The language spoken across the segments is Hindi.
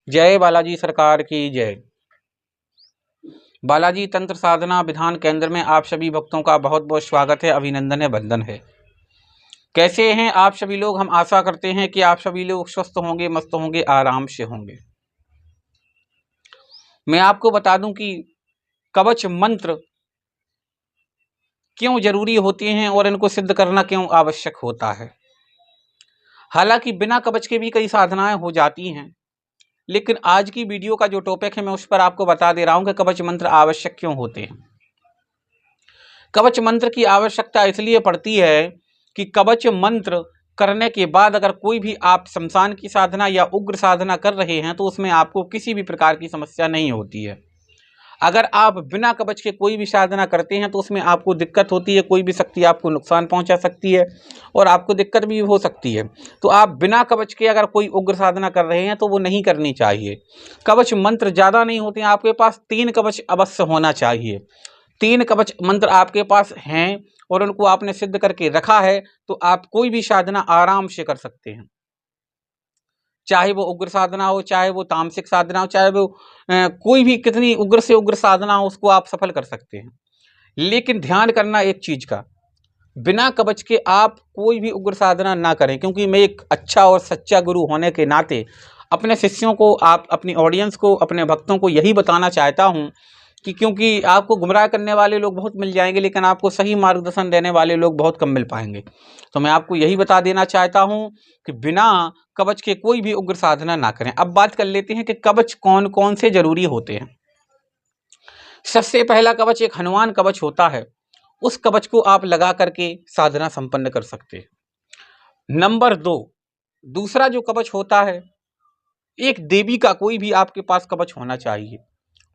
जय बालाजी सरकार की जय। बालाजी तंत्र साधना विधान केंद्र में आप सभी भक्तों का बहुत बहुत स्वागत है, अभिनंदन है, वंदन है। कैसे हैं आप सभी लोग? हम आशा करते हैं कि आप सभी लोग स्वस्थ होंगे, मस्त होंगे, आराम से होंगे। मैं आपको बता दूं कि कवच मंत्र क्यों जरूरी होते हैं और इनको सिद्ध करना क्यों आवश्यक होता है। हालांकि बिना कवच के भी कई साधनाएं हो जाती हैं, लेकिन आज की वीडियो का जो टॉपिक है मैं उस पर आपको बता दे रहा हूं कि कवच मंत्र आवश्यक क्यों होते हैं। कवच मंत्र की आवश्यकता इसलिए पड़ती है कि कवच मंत्र करने के बाद अगर कोई भी आप शमशान की साधना या उग्र साधना कर रहे हैं तो उसमें आपको किसी भी प्रकार की समस्या नहीं होती है। अगर आप बिना कवच के कोई भी साधना करते हैं तो उसमें आपको दिक्कत होती है, कोई भी शक्ति आपको नुकसान पहुंचा सकती है और आपको दिक्कत भी हो सकती है। तो आप बिना कवच के अगर कोई उग्र साधना कर रहे हैं तो वो नहीं करनी चाहिए। कवच मंत्र ज़्यादा नहीं होते हैं, आपके पास 3 कवच अवश्य होना चाहिए। 3 कवच मंत्र आपके पास हैं और उनको आपने सिद्ध करके रखा है तो आप कोई भी साधना आराम से कर सकते हैं। चाहे वो उग्र साधना हो, चाहे वो तामसिक साधना हो, चाहे वो कोई भी कितनी उग्र से उग्र साधना हो, उसको आप सफल कर सकते हैं। लेकिन ध्यान करना एक चीज का, बिना कवच के आप कोई भी उग्र साधना ना करें, क्योंकि मैं एक अच्छा और सच्चा गुरु होने के नाते अपने शिष्यों को, आप अपनी ऑडियंस को, अपने भक्तों को यही बताना चाहता हूं कि क्योंकि आपको गुमराह करने वाले लोग बहुत मिल जाएंगे, लेकिन आपको सही मार्गदर्शन देने वाले लोग बहुत कम मिल पाएंगे। तो मैं आपको यही बता देना चाहता हूं कि बिना कवच के कोई भी उग्र साधना ना करें। अब बात कर लेते हैं कि कवच कौन कौन से जरूरी होते हैं। सबसे पहला कवच एक हनुमान कवच होता है, उस कवच को आप लगा करके साधना संपन्न कर सकते हैं। नंबर 2, दूसरा जो कवच होता है, एक देवी का कोई भी आपके पास कवच होना चाहिए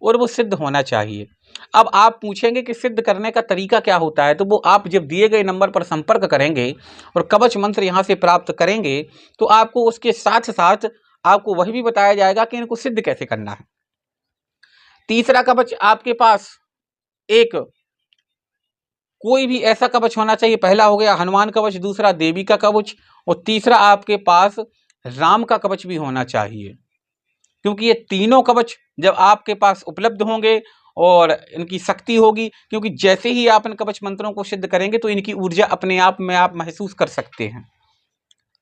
और वो सिद्ध होना चाहिए। अब आप पूछेंगे कि सिद्ध करने का तरीका क्या होता है, तो वो आप जब दिए गए नंबर पर संपर्क करेंगे और कवच मंत्र यहाँ से प्राप्त करेंगे तो आपको उसके साथ साथ आपको वही भी बताया जाएगा कि इनको सिद्ध कैसे करना है। तीसरा कवच आपके पास एक कोई भी ऐसा कवच होना चाहिए। पहला हो गया हनुमान कवच, दूसरा देवी का कवच और तीसरा आपके पास राम का कवच भी होना चाहिए। क्योंकि ये तीनों कवच जब आपके पास उपलब्ध होंगे और इनकी शक्ति होगी, क्योंकि जैसे ही आप इन कवच मंत्रों को सिद्ध करेंगे तो इनकी ऊर्जा अपने आप में आप महसूस कर सकते हैं,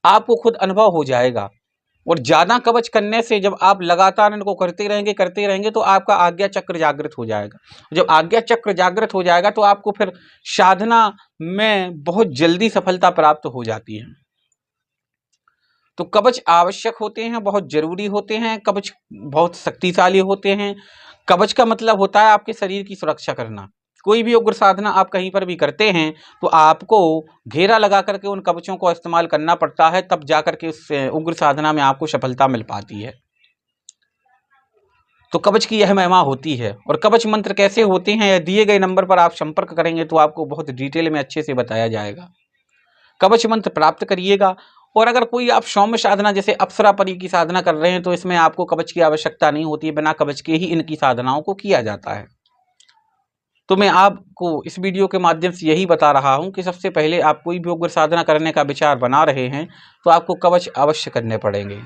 आपको खुद अनुभव हो जाएगा। और ज्यादा कवच करने से जब आप लगातार इनको करते रहेंगे तो आपका आज्ञा चक्र जागृत हो जाएगा। जब आज्ञा चक्र जागृत हो जाएगा तो आपको फिर साधना में बहुत जल्दी सफलता प्राप्त हो जाती है। तो कवच आवश्यक होते हैं, बहुत जरूरी होते हैं, कवच बहुत शक्तिशाली होते हैं। कवच का मतलब होता है आपके शरीर की सुरक्षा करना। कोई भी उग्र साधना आप कहीं पर भी करते हैं तो आपको घेरा लगा करके उन कवचों को इस्तेमाल करना पड़ता है, तब जाकर के उस उग्र साधना में आपको सफलता मिल पाती है। तो कवच की यह महिमा होती है। और कवच मंत्र कैसे होते हैं, दिए गए नंबर पर आप संपर्क करेंगे तो आपको बहुत डिटेल में अच्छे से बताया जाएगा। कवच मंत्र प्राप्त करिएगा। और अगर कोई आप सौम्य साधना जैसे अप्सरा परी की साधना कर रहे हैं तो इसमें आपको कवच की आवश्यकता नहीं होती है, बिना कवच के ही इनकी साधनाओं को किया जाता है। तो मैं आपको इस वीडियो के माध्यम से यही बता रहा हूं कि सबसे पहले आप कोई भी उग्र साधना करने का विचार बना रहे हैं तो आपको कवच अवश्य करने पड़ेंगे।